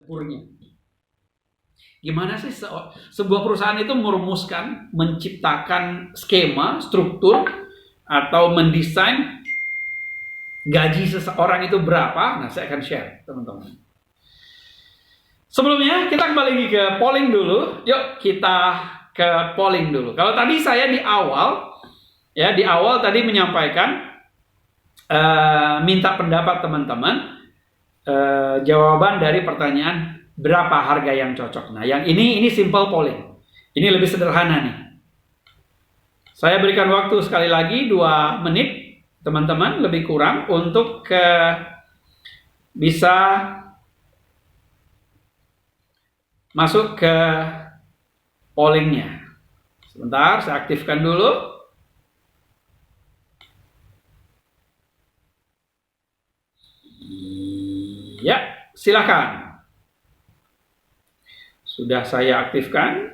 Kurnya. Gimana sih sebuah perusahaan itu merumuskan, menciptakan skema, struktur, atau mendesain gaji seseorang itu berapa? Nah, saya akan share, teman-teman. Sebelumnya, kita kembali lagi ke polling dulu. Yuk, kita ke polling dulu. Kalau tadi saya di awal tadi menyampaikan, minta pendapat teman-teman, jawaban dari pertanyaan berapa harga yang cocok. Nah, yang ini simple polling. Ini lebih sederhana nih. Saya berikan waktu sekali lagi 2 menit, teman-teman, lebih kurang untuk bisa masuk ke pollingnya. Sebentar, saya aktifkan dulu. Ya, silakan. Sudah saya aktifkan.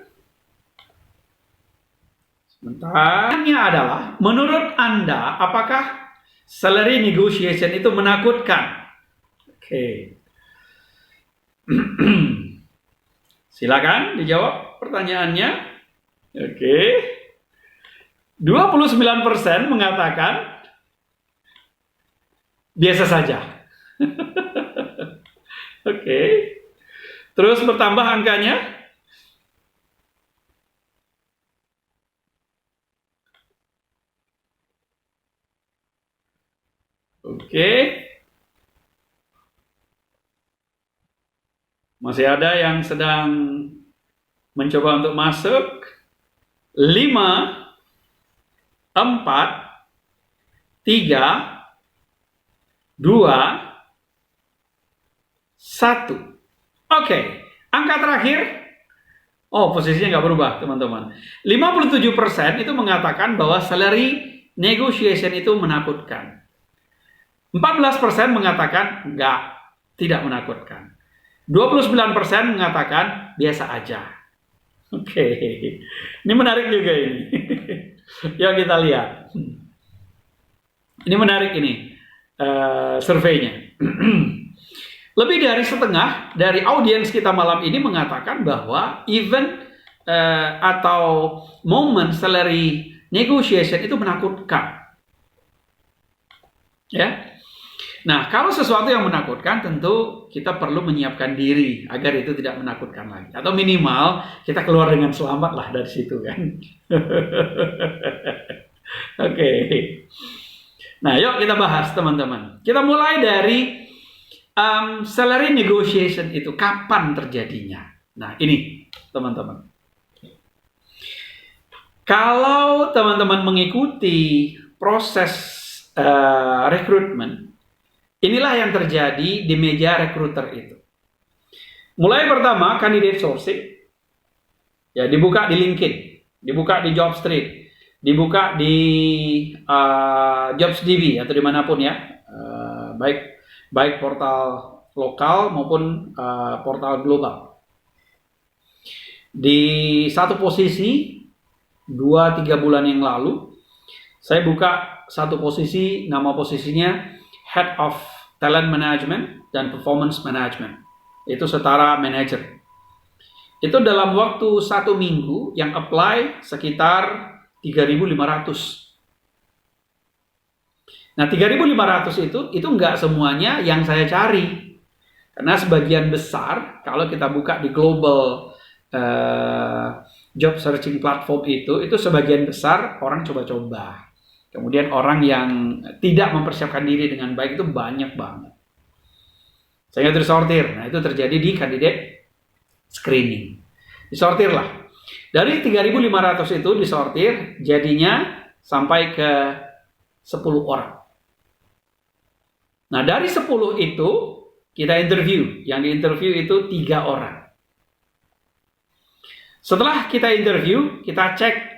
Sebentarnya adalah, menurut Anda, apakah salary negotiation itu menakutkan? Oke. Silakan dijawab pertanyaannya. Oke. 29% mengatakan biasa saja. Oke. Terus bertambah angkanya. Oke. Masih ada yang sedang mencoba untuk masuk. 5, 4, 3, 2, 1. Oke, angka terakhir. Posisinya nggak berubah, teman-teman. 57% itu mengatakan bahwa salary negotiation itu menakutkan. 14% mengatakan tidak menakutkan. 29% mengatakan biasa aja. Oke, ini menarik juga ini. Yuk kita lihat. Ini menarik ini, surveinya. Lebih dari setengah dari audiens kita malam ini mengatakan bahwa event atau momen salary negotiation itu menakutkan. Ya. Nah, kalau sesuatu yang menakutkan, tentu kita perlu menyiapkan diri agar itu tidak menakutkan lagi. Atau minimal kita keluar dengan selamat lah dari situ kan. Oke. Nah, yuk kita bahas, teman-teman. Kita mulai dari salary negotiation itu kapan terjadinya? Nah, ini teman-teman. Kalau teman-teman mengikuti proses rekrutmen, inilah yang terjadi di meja recruiter itu. Mulai pertama, candidate sourcing, ya dibuka di LinkedIn, dibuka di Jobstreet, dibuka di JobsDB atau dimanapun ya, baik portal lokal maupun portal global. Di satu posisi 2-3 bulan yang lalu, saya buka satu posisi, nama posisinya Head of Talent Management dan Performance Management. Itu setara manager. Itu dalam waktu 1 minggu yang apply sekitar 3.500. Nah, 3.500 itu nggak semuanya yang saya cari. Karena sebagian besar, kalau kita buka di global job searching platform itu sebagian besar orang coba-coba. Kemudian orang yang tidak mempersiapkan diri dengan baik itu banyak banget. Sehingga disortir. Nah, itu terjadi di candidate screening. Disortir lah. Dari 3.500 itu disortir, jadinya sampai ke 10 orang. Nah, dari 10 itu kita interview. Yang diinterview itu 3 orang. Setelah kita interview, kita cek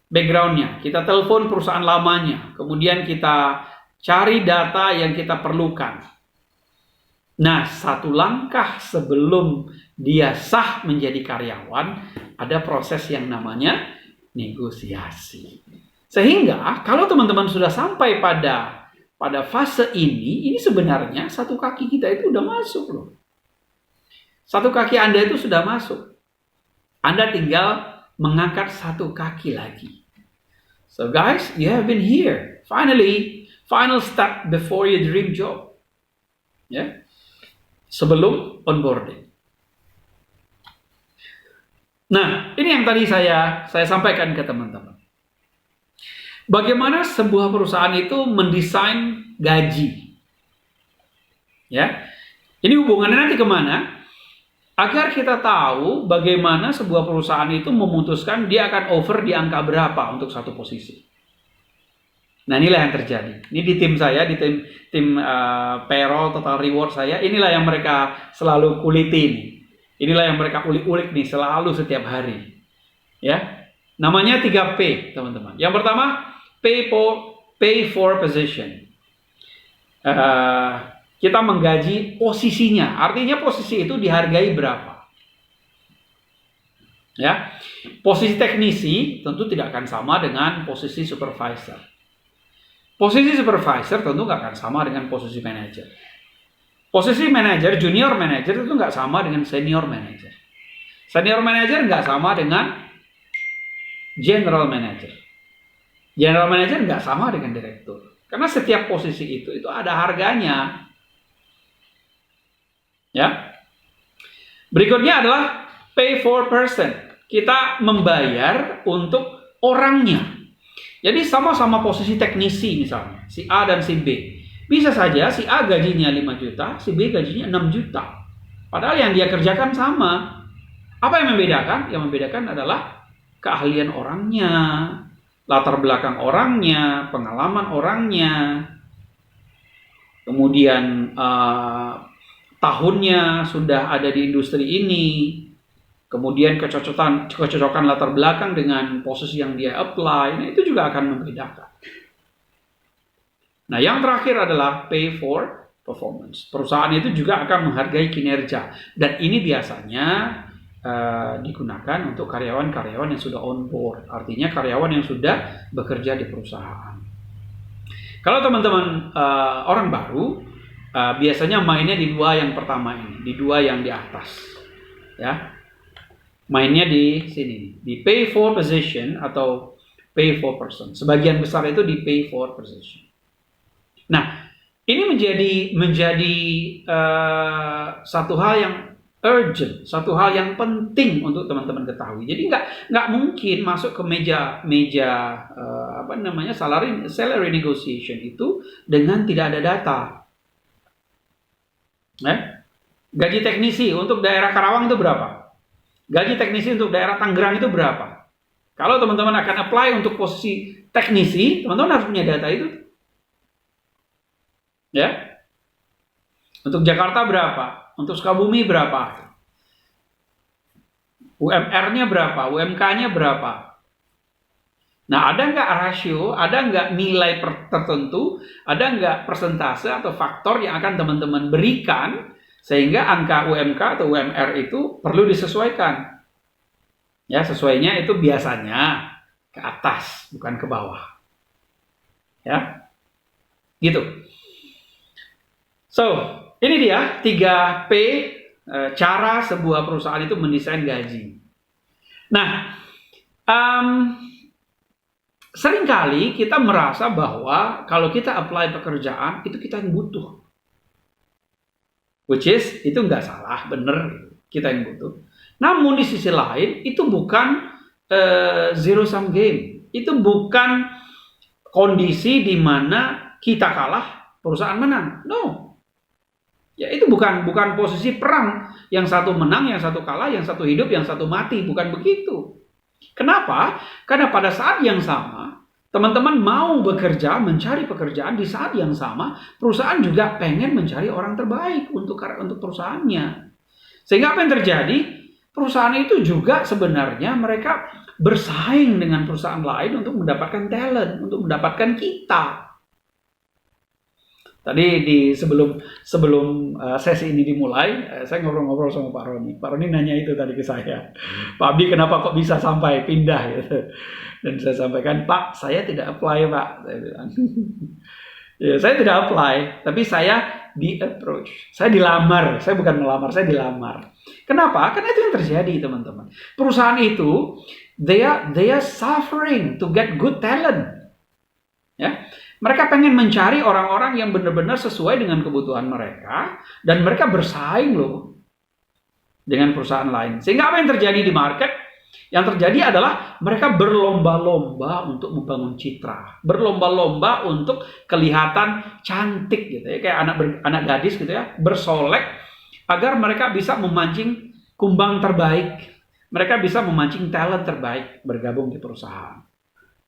background-nya. Kita telepon perusahaan lamanya. Kemudian kita cari data yang kita perlukan. Nah, 1 langkah sebelum dia sah menjadi karyawan, ada proses yang namanya negosiasi. Sehingga kalau teman-teman sudah sampai pada fase ini sebenarnya 1 kaki kita itu udah masuk loh. 1 Satu kaki Anda itu sudah masuk. Anda tinggal mengangkat satu kaki lagi. So guys, you have been here. Finally, final step before your dream job. Ya. Sebelum onboarding. Nah, ini yang tadi saya sampaikan ke teman-teman. Bagaimana sebuah perusahaan itu mendesain gaji? Ya, ini hubungannya nanti kemana? Agar kita tahu bagaimana sebuah perusahaan itu memutuskan dia akan offer di angka berapa untuk satu posisi. Nah, inilah yang terjadi. Ini di tim saya, di tim payroll total reward saya, inilah yang mereka selalu kuliti. Inilah yang mereka ulik-ulik nih selalu setiap hari. Ya. Namanya 3P, teman-teman. Yang pertama, pay for position. Kita menggaji posisinya. Artinya posisi itu dihargai berapa. Ya. Posisi teknisi tentu tidak akan sama dengan posisi supervisor. Posisi supervisor tentu nggak akan sama dengan posisi manager. Posisi manager, junior manager itu nggak sama dengan senior manager. Senior manager nggak sama dengan general manager. General manager nggak sama dengan direktur. Karena setiap posisi itu ada harganya. Ya. Berikutnya adalah pay for person. Kita membayar untuk orangnya. Jadi sama-sama posisi teknisi misalnya, si A dan si B. Bisa saja si A gajinya 5 juta, si B gajinya 6 juta. Padahal yang dia kerjakan sama. Apa yang membedakan? Yang membedakan adalah keahlian orangnya, latar belakang orangnya, pengalaman orangnya, kemudian tahunnya sudah ada di industri ini, kemudian kecocokan latar belakang dengan posisi yang dia apply, nah itu juga akan membedakan. Nah, yang terakhir adalah pay for performance. Perusahaan itu juga akan menghargai kinerja. Dan ini biasanya digunakan untuk karyawan-karyawan yang sudah on board. Artinya karyawan yang sudah bekerja di perusahaan. Kalau teman-teman orang baru, biasanya mainnya di dua yang pertama ini. Di dua yang di atas. Ya, mainnya di sini. Di pay for position atau pay for person. Sebagian besar itu di pay for position. Nah, ini menjadi satu hal yang urgent, satu hal yang penting untuk teman-teman ketahui. Jadi nggak mungkin masuk ke meja salary negotiation itu dengan tidak ada data. Gaji teknisi untuk daerah Karawang itu berapa? Gaji teknisi untuk daerah Tangerang itu berapa? Kalau teman-teman akan apply untuk posisi teknisi, teman-teman harus punya data itu. Ya, untuk Jakarta berapa? Untuk Sukabumi berapa? UMR-nya berapa? UMK-nya berapa? Nah, ada nggak rasio? Ada nggak nilai tertentu? Ada nggak persentase atau faktor yang akan teman-teman berikan sehingga angka UMK atau UMR itu perlu disesuaikan? Ya, sesuainya itu biasanya ke atas, bukan ke bawah. Ya, gitu. So, ini dia 3P cara sebuah perusahaan itu mendesain gaji. Nah, seringkali kita merasa bahwa kalau kita apply pekerjaan, itu kita yang butuh. Which is, itu nggak salah, bener, kita yang butuh. Namun di sisi lain, itu bukan zero sum game. Itu bukan kondisi di mana kita kalah, perusahaan menang. No. Ya, itu bukan posisi perang, yang satu menang, yang satu kalah, yang satu hidup, yang satu mati, bukan begitu. Kenapa? Karena pada saat yang sama, teman-teman mau bekerja, mencari pekerjaan, di saat yang sama, perusahaan juga pengen mencari orang terbaik untuk perusahaannya. Sehingga apa yang terjadi? Perusahaan itu juga sebenarnya mereka bersaing dengan perusahaan lain untuk mendapatkan talent, untuk mendapatkan kita. Tadi sebelum sesi ini dimulai, saya ngobrol-ngobrol sama Pak Roni. Pak Roni nanya itu tadi ke saya, Pak Abdi kenapa kok bisa sampai pindah gitu. Dan saya sampaikan, Pak, saya tidak apply, Pak. Saya bilang, ya, saya tidak apply, tapi saya di approach. Saya dilamar, saya bukan melamar, saya dilamar. Kenapa? Karena itu yang terjadi, teman-teman. Perusahaan itu they are suffering to get good talent. Ya, mereka pengen mencari orang-orang yang benar-benar sesuai dengan kebutuhan mereka, dan mereka bersaing loh dengan perusahaan lain. Sehingga apa yang terjadi di market? Yang terjadi adalah mereka berlomba-lomba untuk membangun citra, berlomba-lomba untuk kelihatan cantik gitu ya, kayak anak gadis gitu ya, bersolek agar mereka bisa memancing kumbang terbaik, mereka bisa memancing talent terbaik bergabung di perusahaan.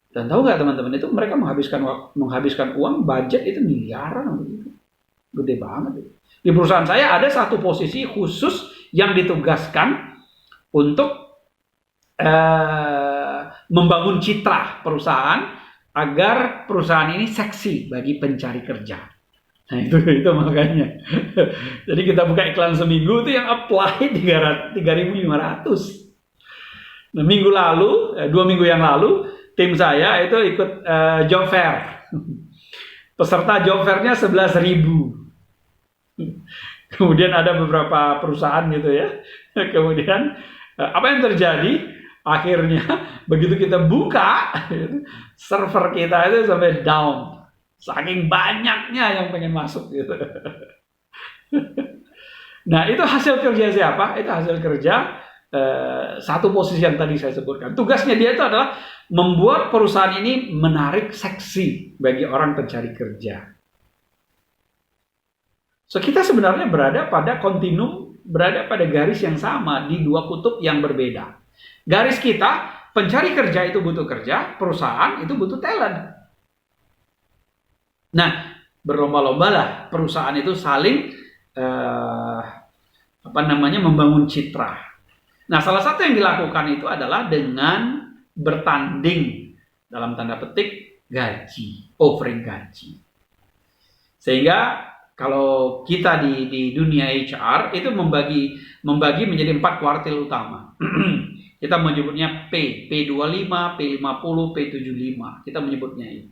Dan tahu nggak teman-teman, itu mereka menghabiskan uang, budget itu miliaran, gede banget. Di perusahaan saya ada satu posisi khusus yang ditugaskan untuk membangun citra perusahaan agar perusahaan ini seksi bagi pencari kerja. Nah itu makanya. Jadi kita buka iklan seminggu itu yang apply 3.500. Nah minggu lalu, 2 minggu yang lalu, tim saya itu ikut job fair. Peserta job fairnya 11.000. Kemudian ada beberapa perusahaan gitu ya. Kemudian apa yang terjadi? Akhirnya begitu kita buka, server kita itu sampai down. Saking banyaknya yang pengen masuk gitu. Nah itu hasil kerja siapa? Itu hasil kerja satu posisi yang tadi saya sebutkan. Tugasnya dia itu adalah membuat perusahaan ini menarik, seksi bagi orang pencari kerja. So kita sebenarnya berada pada kontinum, berada pada garis yang sama di dua kutub yang berbeda. Garis kita, pencari kerja itu butuh kerja, perusahaan itu butuh talent. Nah, berlomba-lombalah perusahaan itu saling membangun citra. Nah, salah satu yang dilakukan itu adalah dengan bertanding dalam tanda petik gaji, offering gaji. Sehingga kalau kita di dunia HR itu membagi menjadi 4 kuartil utama. Kita menyebutnya P25, P50, P75. Kita menyebutnya ini.